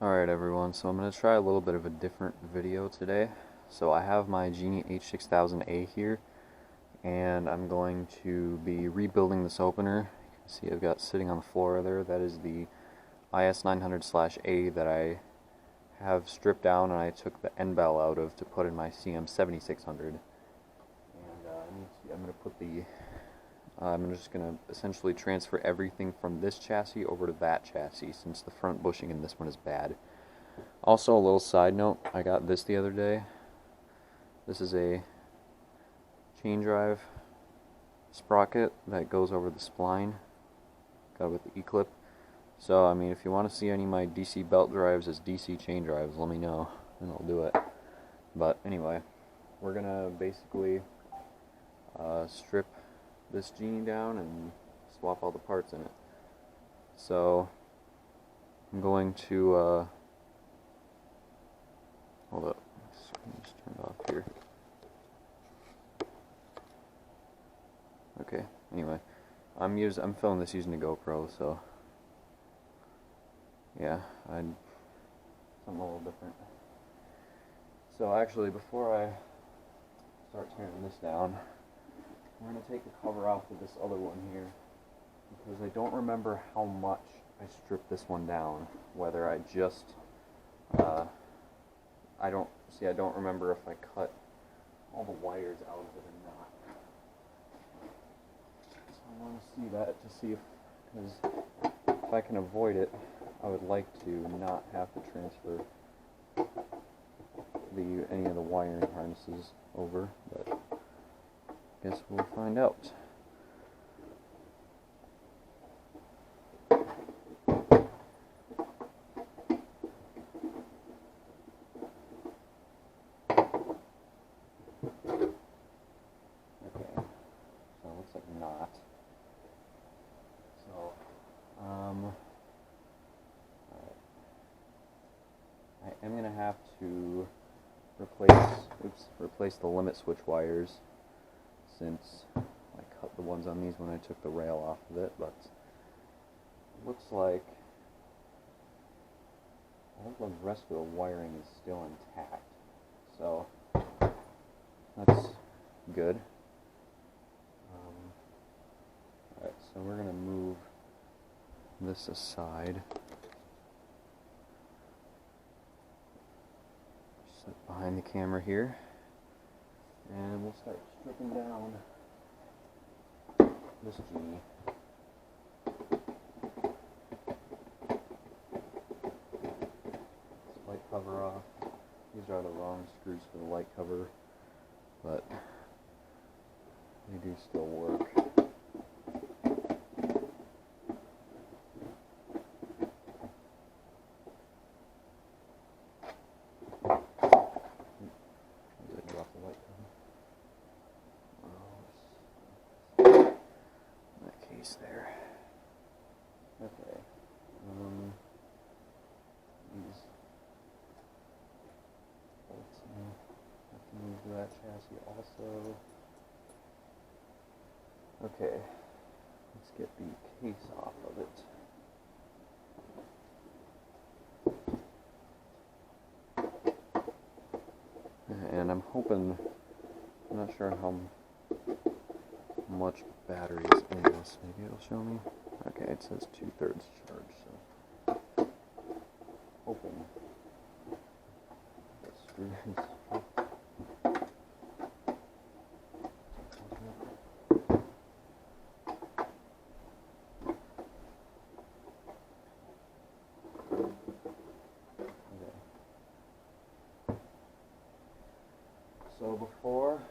Alright everyone, so I'm going to try a little bit of a different video today. So I have my Genie H6000A here, and I'm going to be rebuilding this opener. You can see I've got sitting on the floor there, that is the IS900/A that I have stripped down and I took the end bell out of to put in my CM7600. And I'm going to put the I'm just going to essentially transfer everything from this chassis over to that chassis since the front bushing in this one is bad. Also, a little side note, I got this the other day. This is a chain drive sprocket that goes over the spline. Got it with the E-clip. So, I mean, if you want to see any of my DC belt drives as DC chain drives, let me know and I'll do it. But anyway, we're going to basically strip this Genie down and swap all the parts in it. So I'm going to hold up, just turn it off here. Okay, anyway, I'm filming this using a GoPro, so yeah, something a little different. So actually, before I start tearing this down, I'm going to take the cover off of this other one here, because I don't remember how much I stripped this one down, whether I just, I don't remember if I cut all the wires out of it or not. So I want to see that to see if I can avoid it, I would like to not have to transfer any of the wiring harnesses over, but guess we'll find out. Okay, so it looks like not. So, alright. I am gonna have to replace the limit switch wires, since I cut the ones on these when I took the rail off of it, but it looks like all the rest of the wiring is still intact, so that's good. Alright, so we're going to move this aside. Sit behind the camera here, and we'll start stripping down this Genie. This light cover off. These are the wrong screws for the light cover, but they do still work. There. Okay. These bolts have to move to that chassis also. Okay. Let's get the case off of it. And I'm hoping, I'm not sure how much battery is in this. Maybe it'll show me. Okay, it says 2/3 charge, so hoping the screws. So before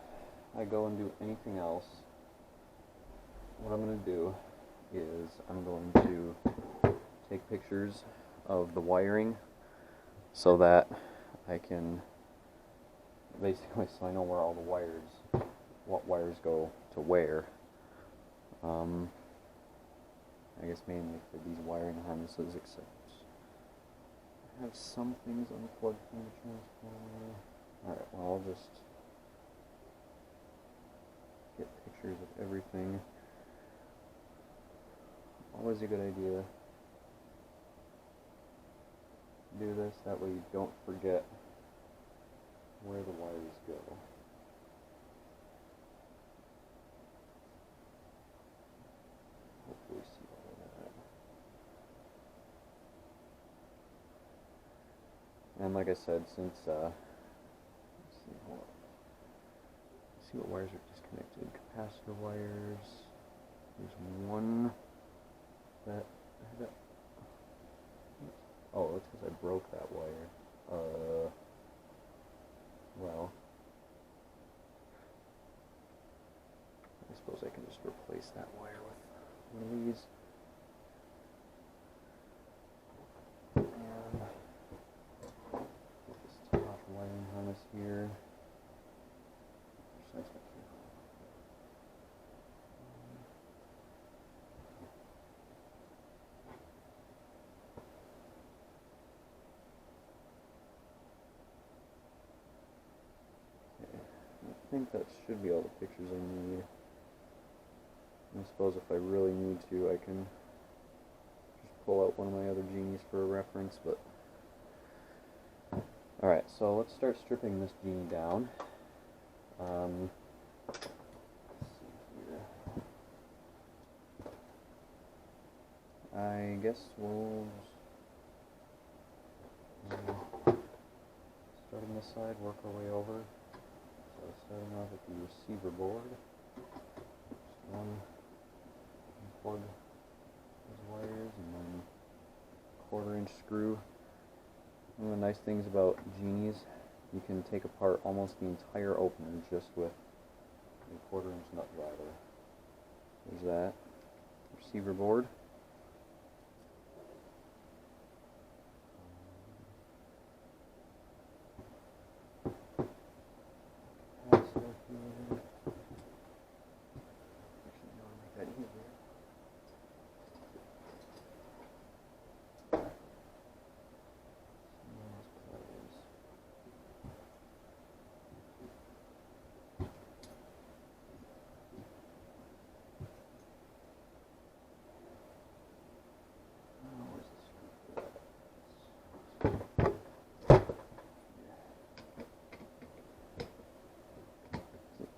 I go and do anything else, what I'm going to do is I'm going to take pictures of the wiring so that I can basically, so I know where all the wires, what wires go to where. I guess mainly for these wiring harnesses, except I have some things unplugged from the transformer. Alright, well, I'll just get pictures of everything. Always a good idea do this, that way you don't forget where the wires go. Hopefully see all of that. And like I said, since let's see what wires are disconnected. Capacitor wires. There's one that oh, that's because I broke that wire. Well, I suppose I can just replace that wire with one of these. And get this top wiring harness here. I think that should be all the pictures I need. I suppose if I really need to, I can just pull out one of my other Genies for a reference, but... Alright, so let's start stripping this Genie down. Let's see here. I guess we'll start on this side, work our way over. So starting off with the receiver board, just unplug those wires and then 1/4 inch screw. One of the nice things about Genies, you can take apart almost the entire opener just with a 1/4 inch nut driver. There's that receiver board.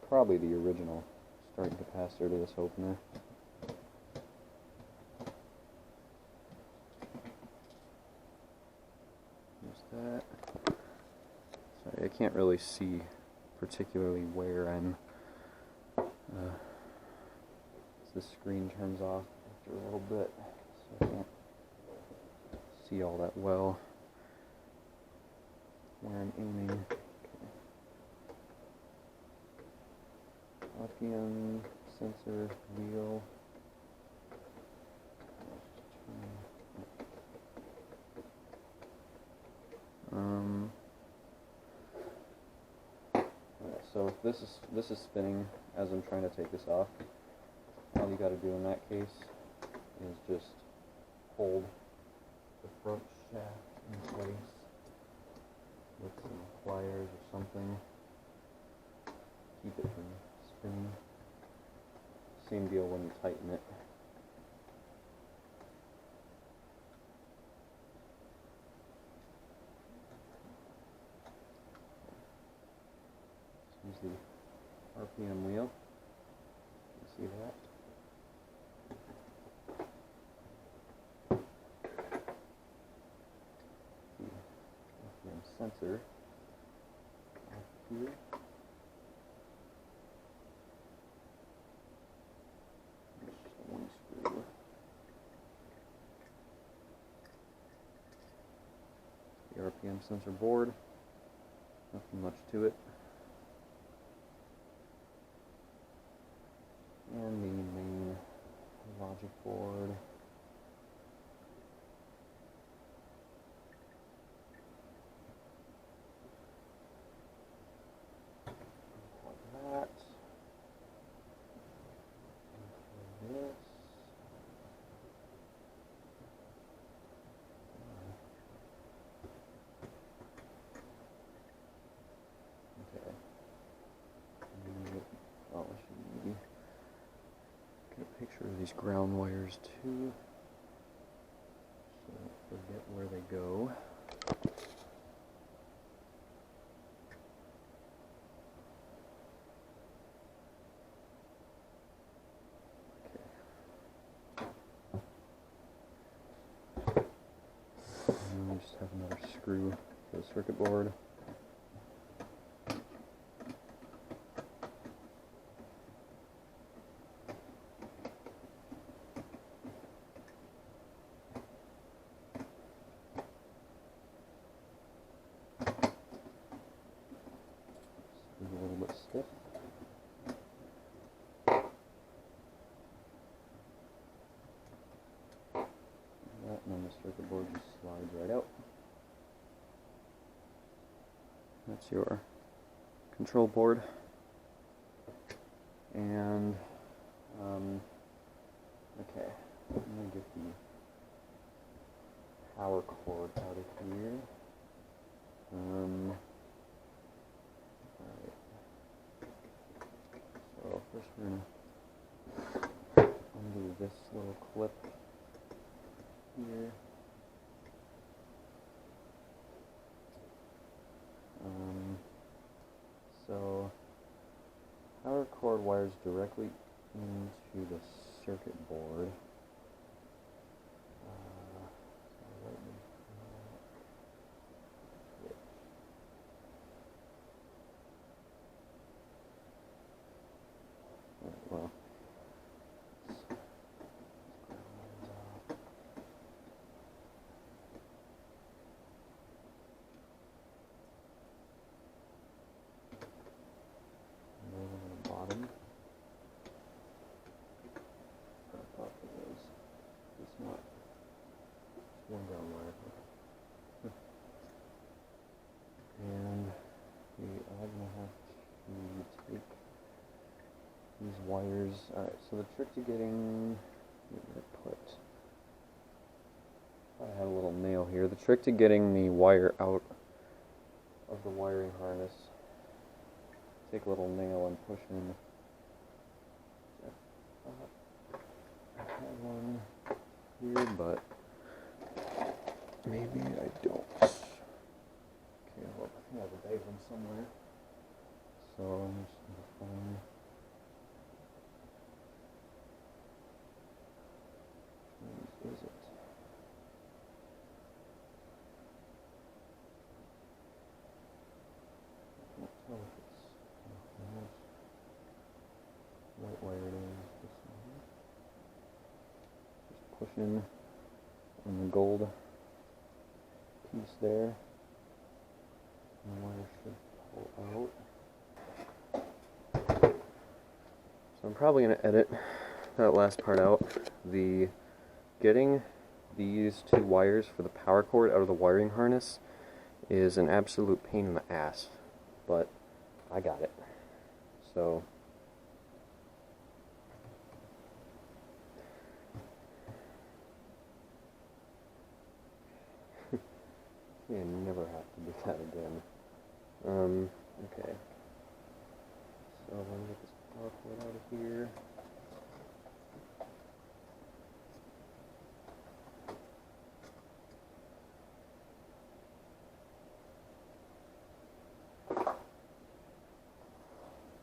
Probably the original starting capacitor to this opener. There's that. Sorry, I can't really see particularly where I'm. This screen turns off after a little bit, so I can't see all that well where I'm aiming. RPM sensor wheel. So if this is spinning as I'm trying to take this off, all you got to do in that case is just hold the front shaft in place with some pliers or something. Keep it from spinning. Same deal when you tighten it. Use the RPM wheel. You see that? The RPM sensor up here. The RPM sensor board, nothing much to it. And the main logic board. Like that. And this. Okay. Oh, I should maybe get a picture of these ground wires too, so I don't forget where they go. just have another screw for the circuit board. A little bit stiff. And then the circuit board just slides right out. That's your control board. And, okay, I'm going to get the power cord out of here. Alright. So first we're going to undo this little clip here. So power cord wires directly into the circuit board. Well, bottom. I thought it was this not one down wire. And we are going to have to take these wires. Alright, so the trick to getting, I had a little nail here. The trick to getting the wire out of the wiring harness, take a little nail and push in. I have one here, but maybe I don't. Okay, well, I think I have a big one somewhere. So I'm just going to find. Where is it? I can't tell if it's what wire it is. This one. Just pushing on the gold piece there. And the wire should pull out. So I'm probably going to edit that last part out. The getting these two wires for the power cord out of the wiring harness is an absolute pain in the ass, but I got it. So you never have to do that again. Okay. So I'm going to get this power cord out of here.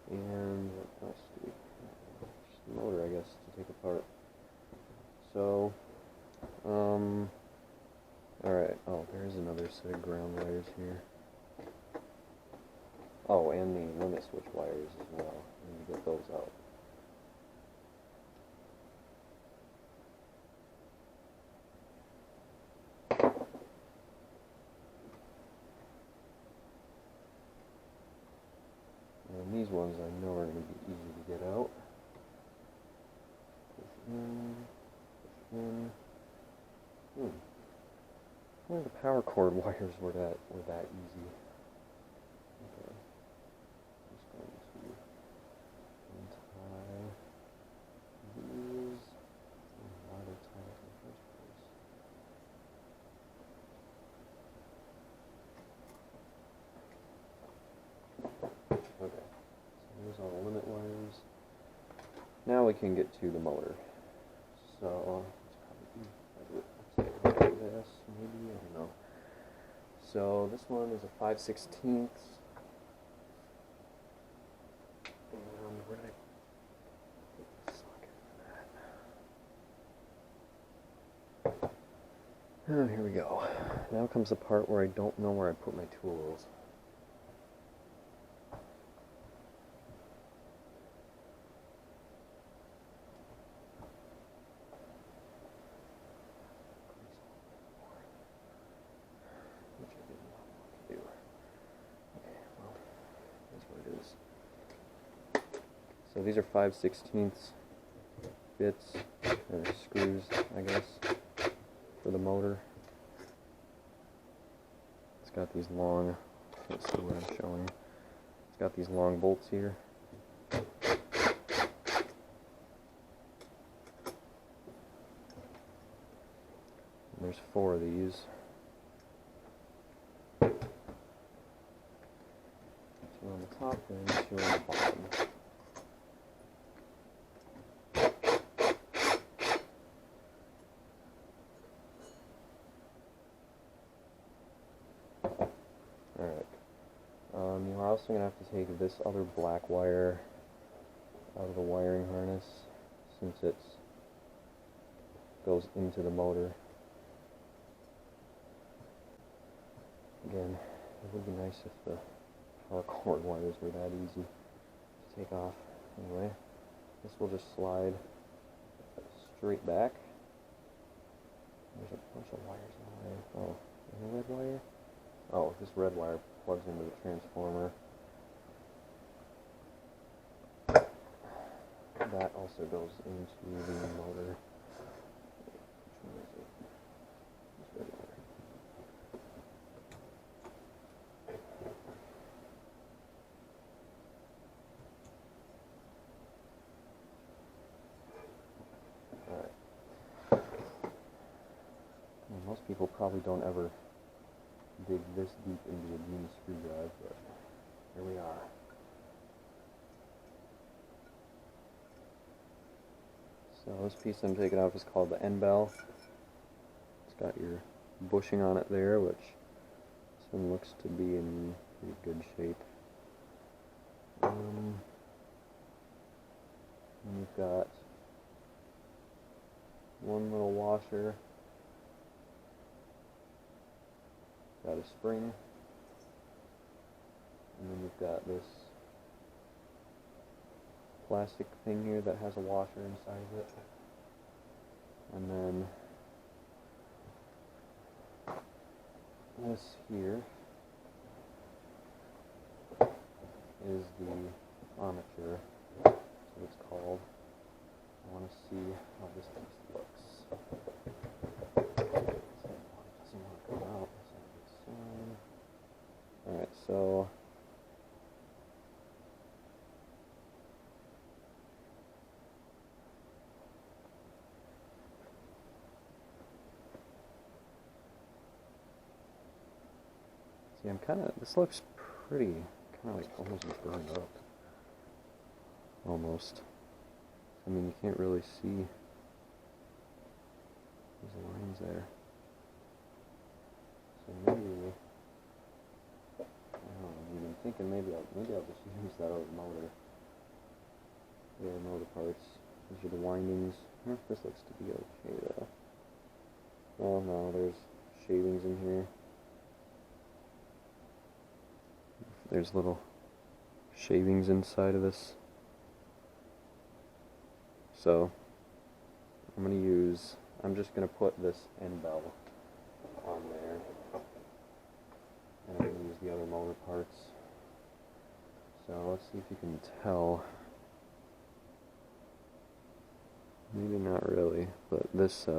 And what else do we have? Just the motor, I guess, to take apart. So, alright. Oh, there's another set of ground wires here. Oh, and the limit switch wires as well. I need to get those out. And these ones I know are going to be easy to get out. Push in, push in. I wonder if the power cord wires were that easy. Okay. I'm just going to untie these. Why they tie up in the first place? Okay. So here's all the limit wires. Now we can get to the motor. So let's probably do this, maybe, I don't know. So this one is a 5/16. And where did I put the socket for Oh, here we go. Now comes the part where I don't know where I put my tools. Which I didn't want to do. Okay, well, that's what it is. So these are 5/16 bits, or screws, I guess, for the motor. It's got these long, let's see what I'm showing. It's got these long bolts here. And there's 4 of these. 2 on the top and 2 on the bottom. You're also going to have to take this other black wire out of the wiring harness, since it goes into the motor. Again, it would be nice if the power cord wires were that easy to take off. Anyway, this will just slide straight back. There's a bunch of wires in the way. Oh, and a red wire? Oh, this red wire plugs into the transformer. That also goes into the motor. Which one is it? This red wire. Alright. Most people probably don't ever dig this deep into a Genie screw drive, but here we are. So this piece I'm taking off is called the end bell. It's got your bushing on it there, which this one looks to be in pretty good shape. And you've got one little washer. Got a spring, and then you've got this plastic thing here that has a washer inside of it, and then this here is the armature, that's what it's called. I want to see how this piece looks. Doesn't want to come out. Alright, so see, this looks pretty, kind of like almost burned up. Almost. I mean, you can't really see these lines there. So maybe, I don't know, I've been thinking maybe I'll just use that other motor. The other motor parts. These are the windings. This looks to be okay though. Oh no, there's shavings in here. There's little shavings inside of this. So I'm just gonna put this end bell on there, and I'm gonna use the other motor parts. So let's see if you can tell. Maybe not really, but this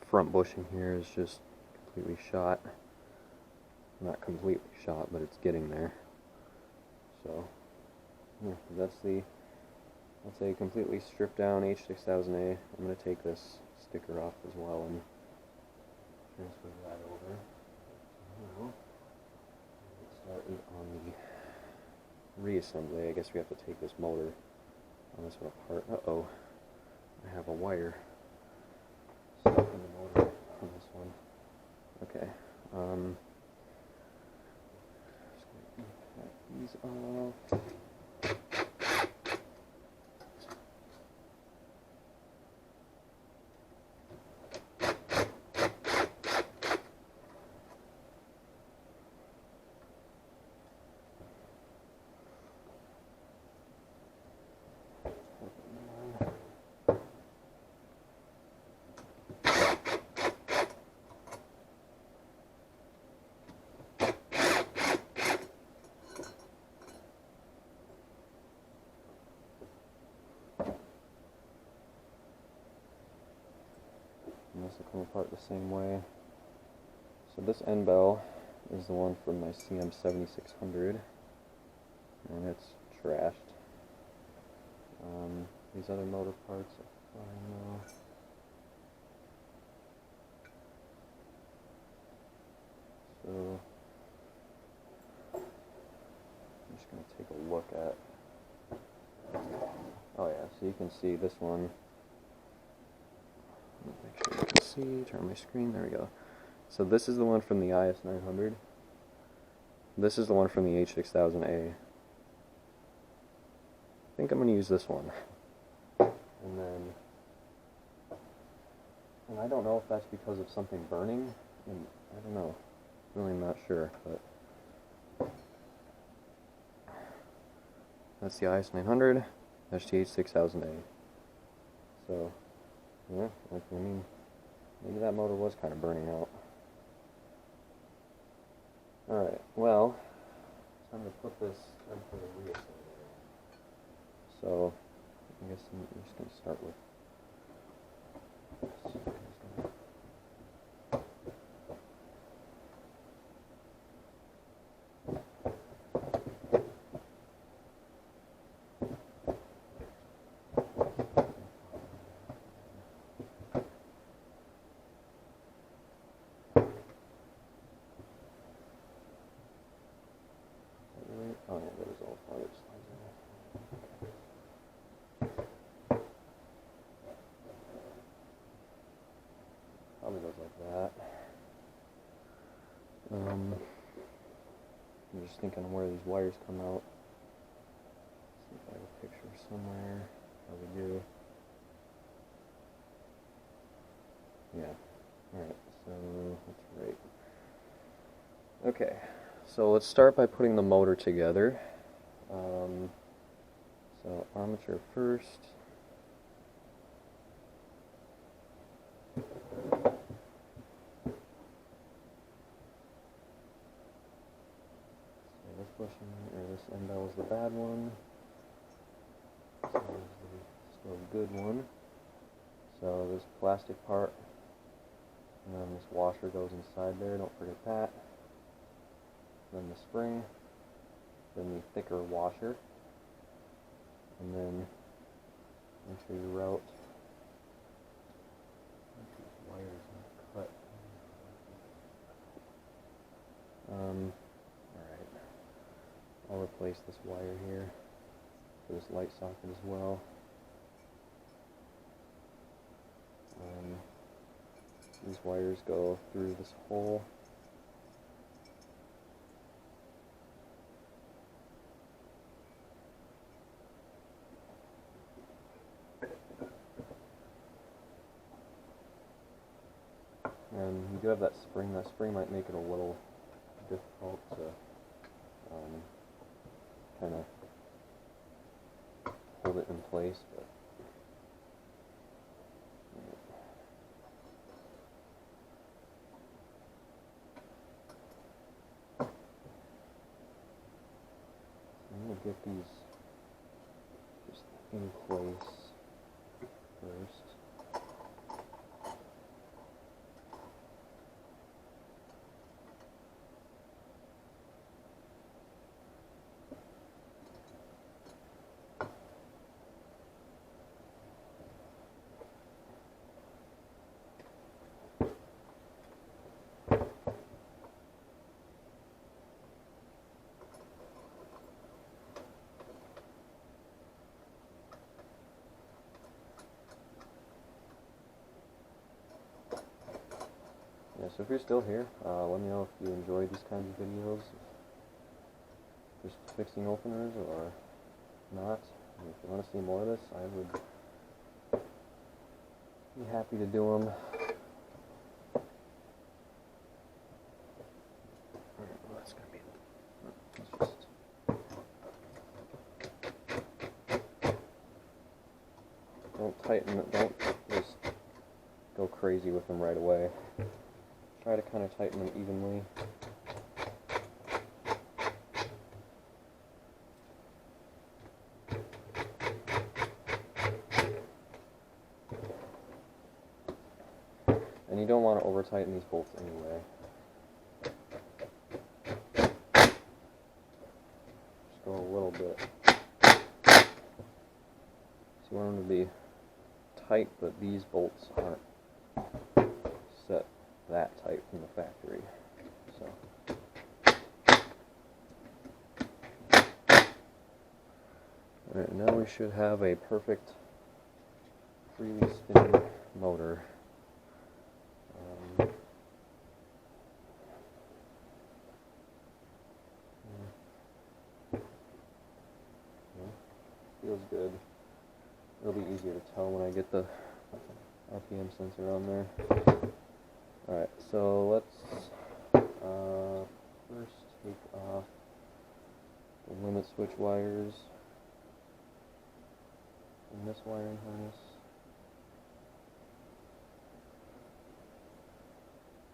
front bushing here is just completely shot. Not completely shot, but it's getting there. So yeah, that's a completely stripped down H6000A. I'm going to take this sticker off as well and transfer that over. Now, let's start on the reassembly. I guess we have to take this motor on this one apart. Uh-oh, I have a wire stuck in the motor on this one. Okay, just going to cut these off. this will come apart the same way. So this end bell is the one from my CM7600, and it's trashed. These other motor parts are fine though. So I'm just going to take a look at, oh yeah, so you can see this one. Make sure you can see, turn my screen, there we go. So this is the one from the IS900. This is the one from the H6000A. I think I'm going to use this one. And I don't know if that's because of something burning, and I don't know, really not sure, but that's the IS900, that's the H6000A. So, yeah, I mean, maybe that motor was kind of burning out. Alright, well, time to put this in for the reassembly. So, I guess I'm just going to start with this. Oh yeah, there's all wire slides in there. Probably goes like that. I'm just thinking of where these wires come out. See if I have a picture somewhere. Probably do. Yeah. Alright, so that's right. Okay. So let's start by putting the motor together. So armature first. So this bushing, or this end bell is the bad one. This is still a good one. So this plastic part, and then this washer goes inside there. Don't forget that. Then the spring, then the thicker washer, and then make sure you route. These wires not cut. Alright, I'll replace this wire here for this light socket as well. These wires go through this hole. And you do have that spring. That spring might make it a little difficult to kind of hold it in place, but I'm going to get these just in place first. Yeah, so if you're still here, let me know if you enjoy these kinds of videos, just fixing openers or not. And if you want to see more of this, I would be happy to do them. Alright, well that's going to be it. Don't tighten it, don't just go crazy with them right away. Try to kind of tighten them evenly. tighten these bolts anyway. Just go a little bit. So you want them to be tight, but these bolts aren't set that tight from the factory. So. Alright, now we should have a perfect freely spinning motor. Feels good. It'll be easier to tell when I get the RPM sensor on there. Alright, so let's first take off the limit switch wires in this wiring harness.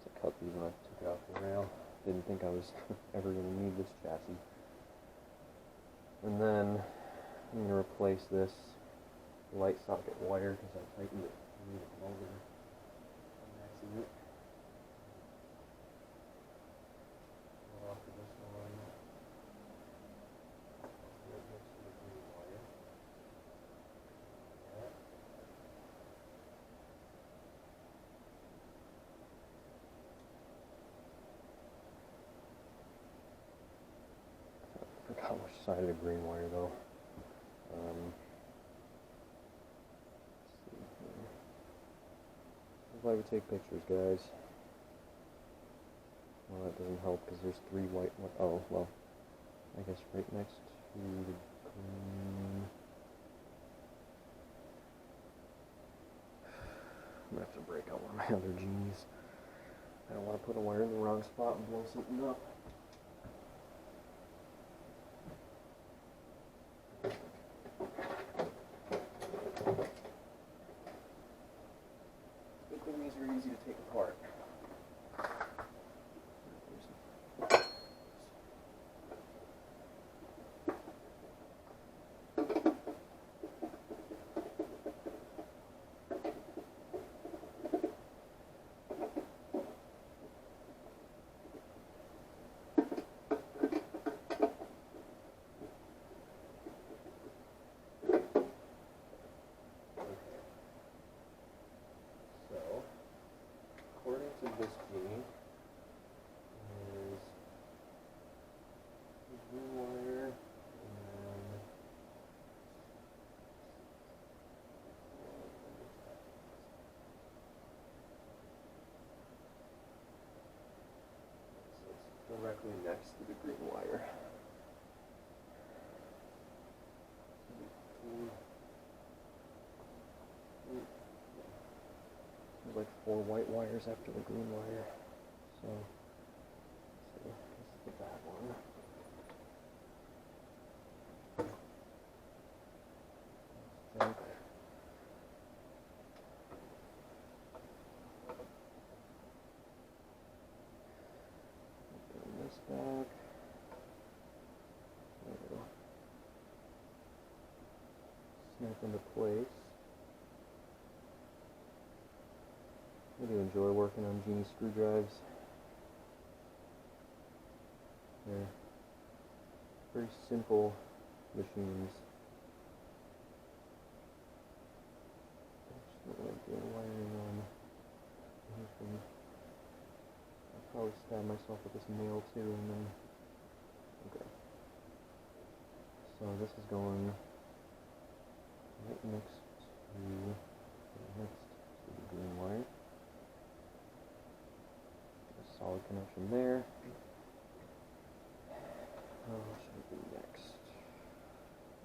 So I cut these when I took it off the rail. Didn't think I was ever going to need this chassis. And then I'm going to replace this light socket wire because I tightened it over on accident. Off of this one. Right next to the green wire. I forgot which side of the green wire though. If I would take pictures, guys. Well, that doesn't help because there's three white ones. Oh, well, I guess right next to the green. I'm gonna have to break out one of my other Genies. I don't want to put a wire in the wrong spot and blow something up. These are easy to take apart. According to this Genie, is the blue wire and then so it's directly next to the green wire. There's like 4 white wires after the green wire. So, this is the bad one. Junk. Put this back. There we go. Snap into place. I do enjoy working on Genie screw drives. They're very simple machines. I just don't like doing wiring on anything. I'll probably stab myself with this nail too, and then okay. So this is going right next to the green wire. Solid connection there. What should we do next?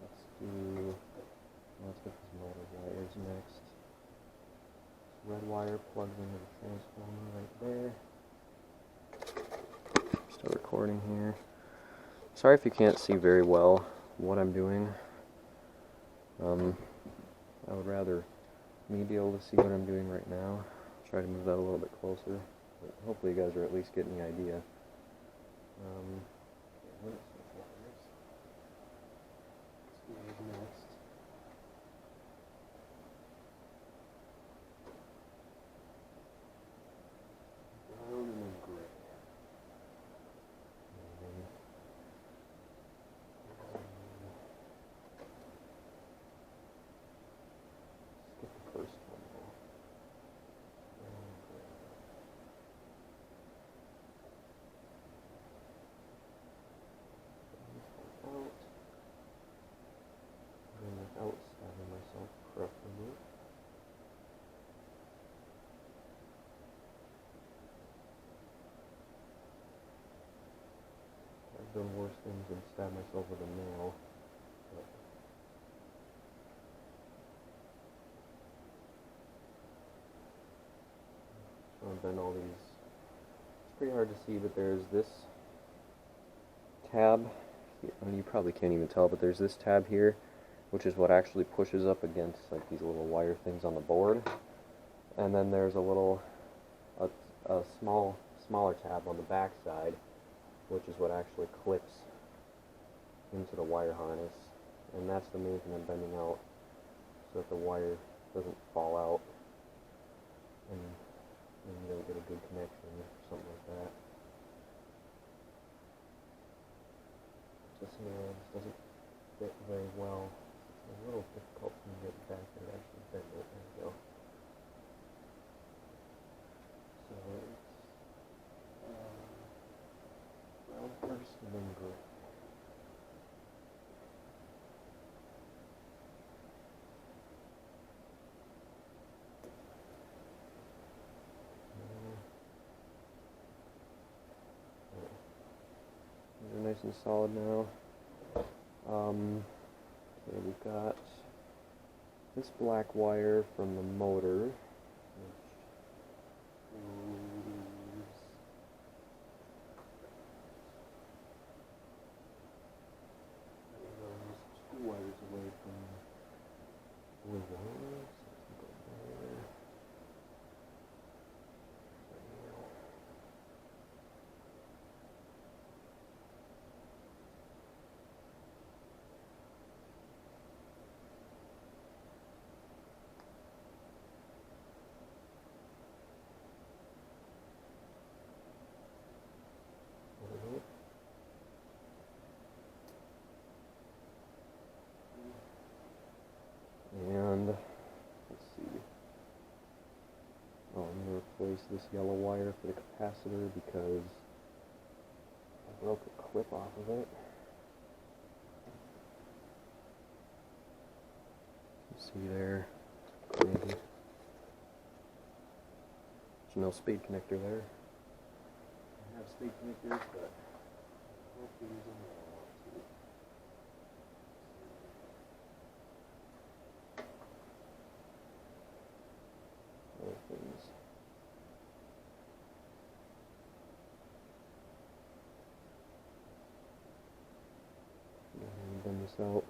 Let's get these motor wires next. This red wire plugs into the transformer right there. Start recording here. Sorry if you can't see very well what I'm doing. I would rather me be able to see what I'm doing right now. Try to move that a little bit closer. But hopefully you guys are at least getting the idea. Next. I've done worse things than stab myself with a nail. But trying to bend all these. It's pretty hard to see, but there's this tab. I mean, you probably can't even tell, but there's this tab here, which is what actually pushes up against like these little wire things on the board. And then there's a smaller tab on the back side, which is what actually clips into the wire harness. And that's the main thing I'm bending out, so that the wire doesn't fall out and you don't get a good connection or something like that. This nail just doesn't fit very well. It's a little difficult for me to get back and actually bend it. There we go. So it's brown first and then gray. They're nice and solid now. Okay, we've got this black wire from the motor, which is 2 wires away from the blue wire. And let's see. Oh, I'm going to replace this yellow wire for the capacitor because I broke a clip off of it. You see there, maybe. There's no spade connector there. I have spade connectors, but I won't be using them. Things. Go ahead and bend this out.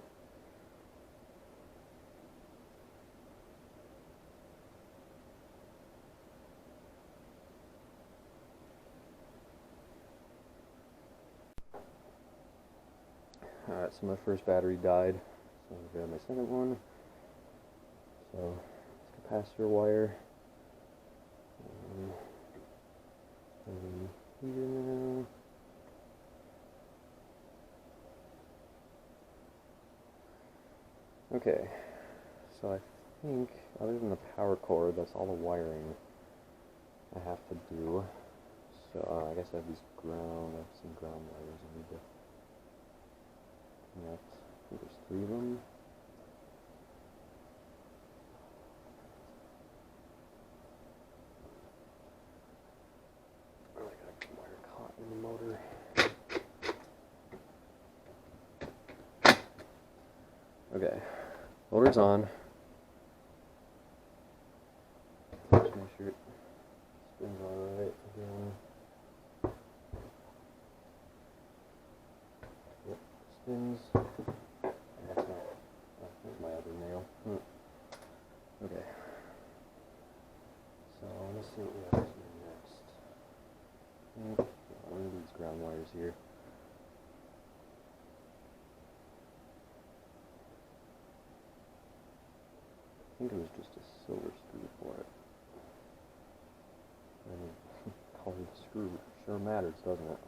Alright, so my first battery died, so I'll grab my second one. So, it's capacitor wire. Here now. Okay, so I think, other than the power cord, that's all the wiring I have to do. So, I guess I have these I have some ground wires I need to connect. I think there's 3 of them. In the motor. Okay, motor's on. Just make sure it spins alright again. Yep, spins. That's not. There's my other nail. Okay. So let's see what we have to do next. One of these ground wires here. I think it was just a silver screw for it. I mean, color of the screw sure matters, doesn't it?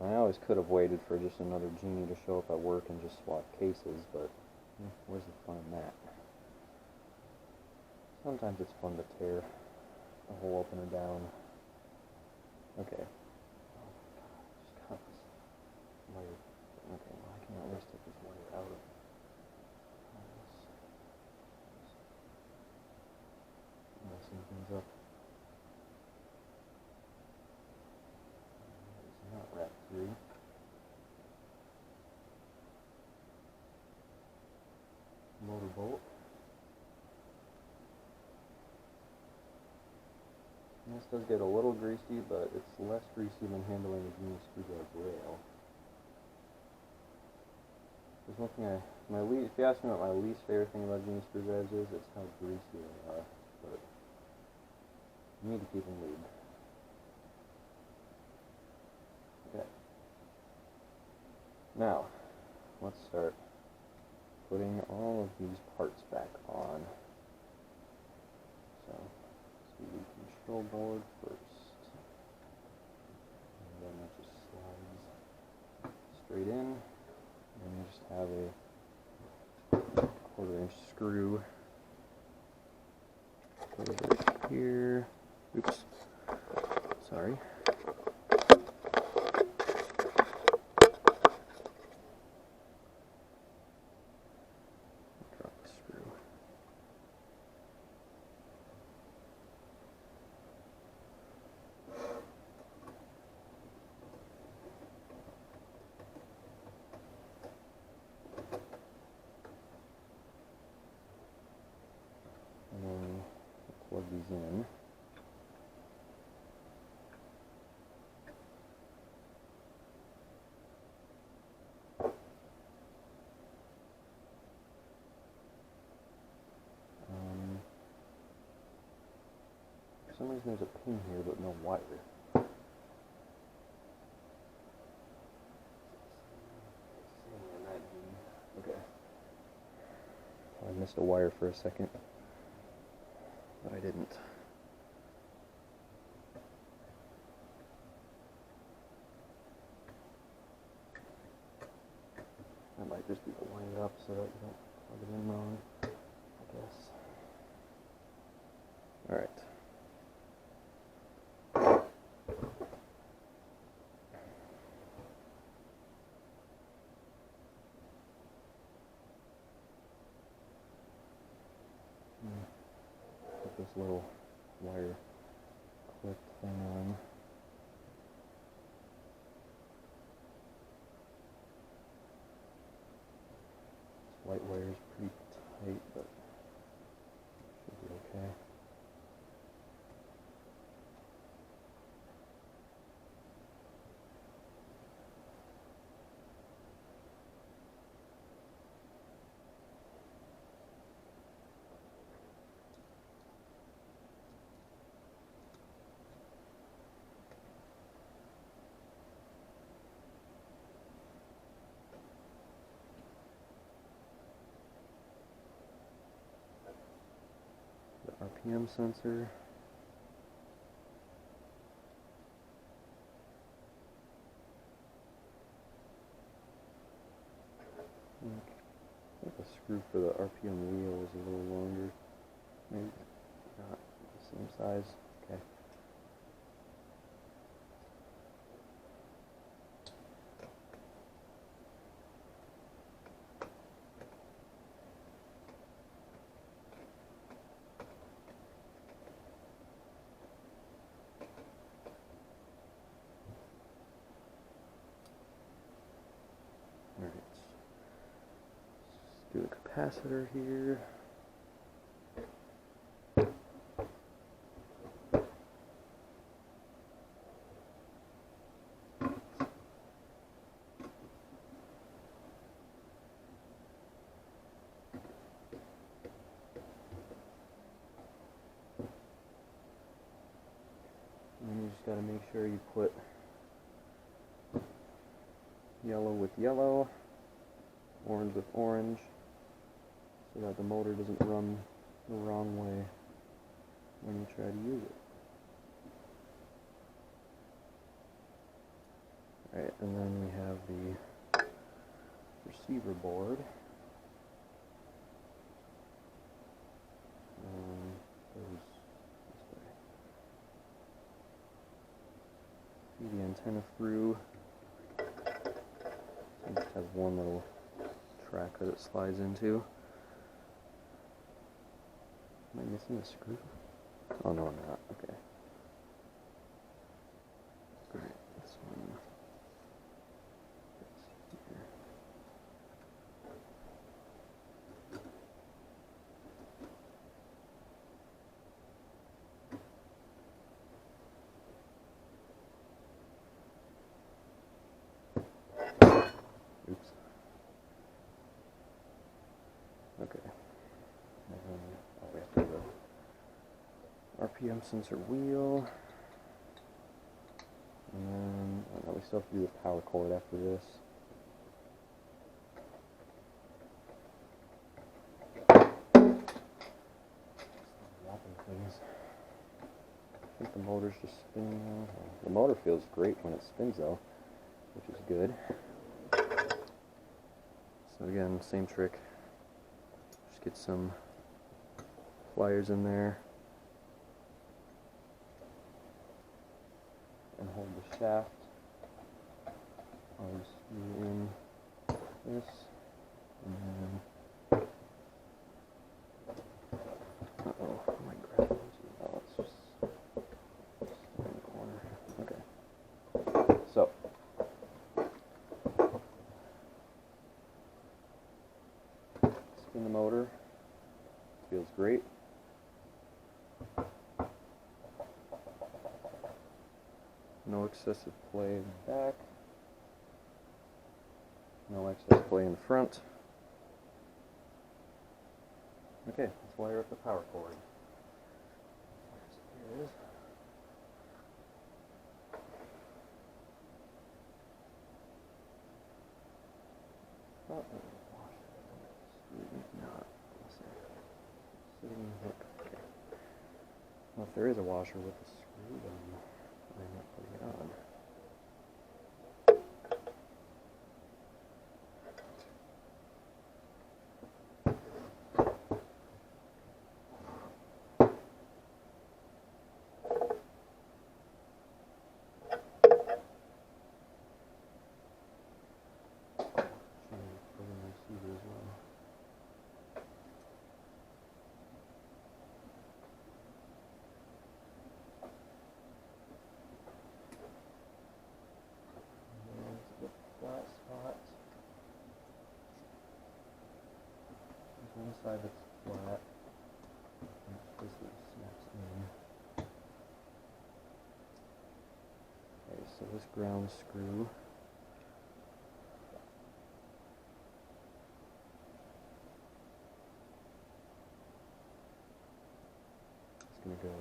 I always could have waited for just another Genie to show up at work and just swap cases, but where's the fun in that? Sometimes it's fun to tear a hole open and down. Okay. Just cut this wire. Okay, well, I can at least take this wire out of this. Messing things up. It's not wrapped through. Motor bolt. And this does get a little greasy, but it's less greasy than handling a Genie screwdriver rail. There's one thing if you ask me what my least favorite thing about Genie screwdrivers is, it's how greasy they are. But you need to keep them lubed. Okay. Now, let's start putting all of these parts back on. So, let's do the control board first. And then that just slides straight in. And you just have a 1/4-inch screw over here. Oops. Sorry. Drop the screw. And then plug these in. For some reason there's a pin here but no wire. Okay. I missed a wire for a second, but I didn't. That might just be to line it up so that you don't plug it in wrong, I guess. Alright. Put this little wire clip thing on. This white wire is pretty tight, but should be okay. RPM sensor. I think the screw for the RPM wheel is a little longer. Maybe not the same size. Okay. Alright, let's do the capacitor here. And you just got to make sure you put yellow with yellow, orange with orange, so that the motor doesn't run the wrong way when you try to use it. Alright, and then we have the receiver board. antenna through. It just has one little track that it slides into. Am I missing a screw? Oh no, I'm not. Okay. Great. This one. Oops. Okay. We have to do the RPM sensor wheel. And then, oh no, we still have to do the power cord after this. Things. I think the motor's just spinning now. The motor feels great when it spins though, which is good. So again, same trick. Just get some pliers in there and hold the shaft. I'll just screw in this and then uh-oh, I might grab it. Oh, it's just in the corner. Okay. So spin the motor. Feels great. No excessive play in the back. No excess play in the front. Okay, let's wire up the power cord. Here it is. Oh, not. Okay. Well, if there is a washer with a screw, then I'm not putting it on. Flat spot. There's one side that's flat. This one snaps in. Okay, so this ground screw. It's going to go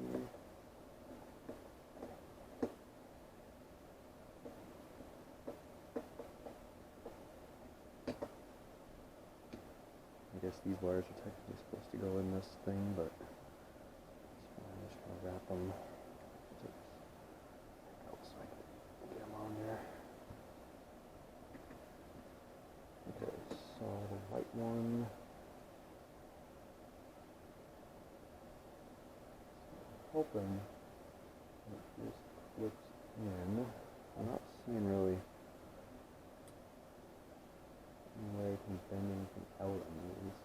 in here. I guess these wires are technically supposed to go in this thing, but I'm just going to wrap them so I can get them on there. Okay, so the white one, I'm hoping that this clips in. I'm not seeing really any way I can bend anything out on these.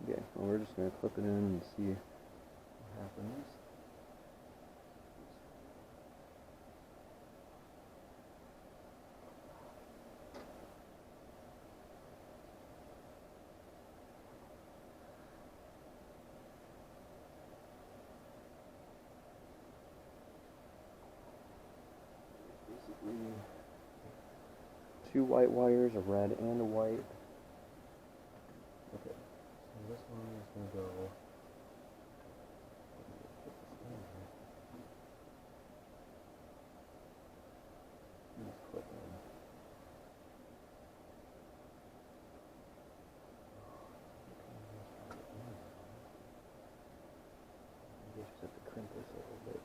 Okay, well, we're just going to clip it in and see what happens. Basically, two white wires, a red and a white. Okay, so this one is going to go. Just clip in. I just have to crimp this a little bit.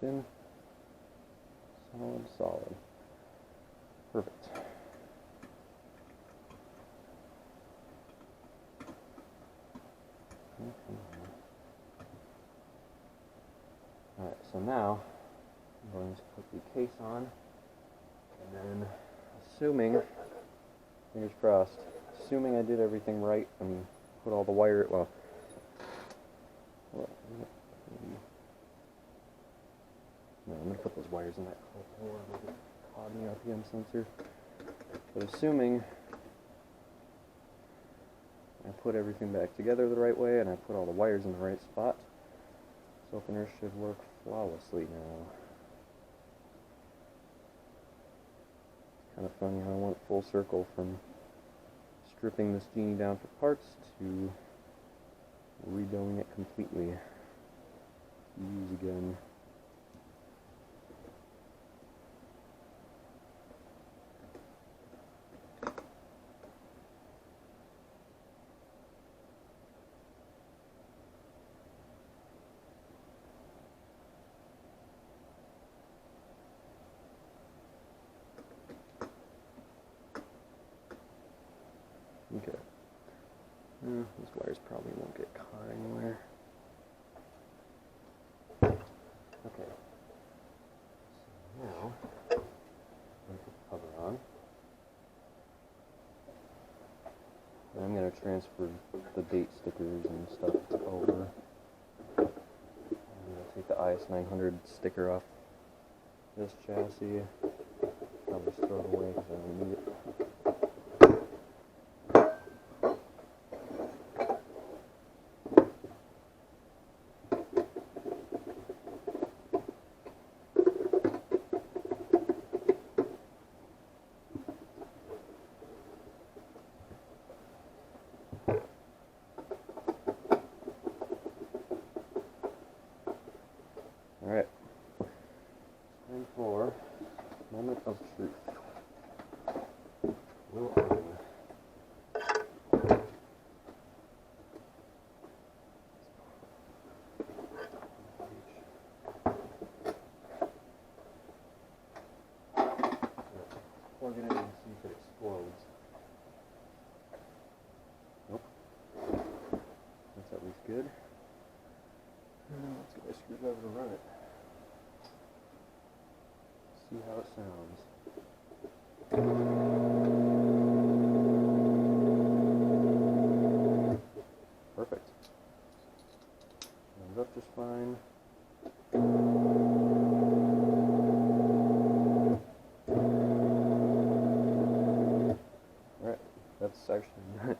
in. Solid, solid. Perfect. Alright, so now I'm going to put the case on, and then assuming, fingers crossed, assuming I did everything right and put all the wire, well, no, I'm going to put those wires in that hole that get caught in the RPM sensor. But assuming I put everything back together the right way and I put all the wires in the right spot, this opener should work flawlessly now. It's kind of funny how I went full circle from stripping this Genie down for parts to redoing it completely. Use again. Okay. These wires probably won't get caught anywhere. Okay. So now, I'm going to put the cover on. And I'm going to transfer the date stickers and stuff over. I'm going to take the IS900 sticker off this chassis. I'll just throw it away because I don't need it. Alright, time for moment of truth. Will open. Plug it in and see if it explodes. Nope. That's at least good. Let's get my screwdriver to run it. See how it sounds. Perfect. Runs up just fine. Alright, that's actually,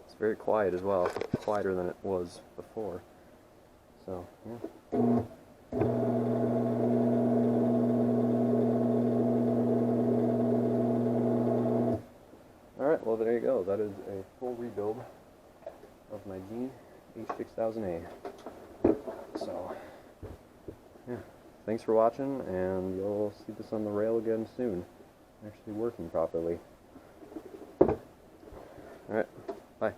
it's very quiet as well. Quieter than it was before. So, yeah. Alright, well there you go. That is a full rebuild of my Genie H6000A. So, yeah. Thanks for watching, and you'll see this on the rail again soon. Actually working properly. Alright, bye.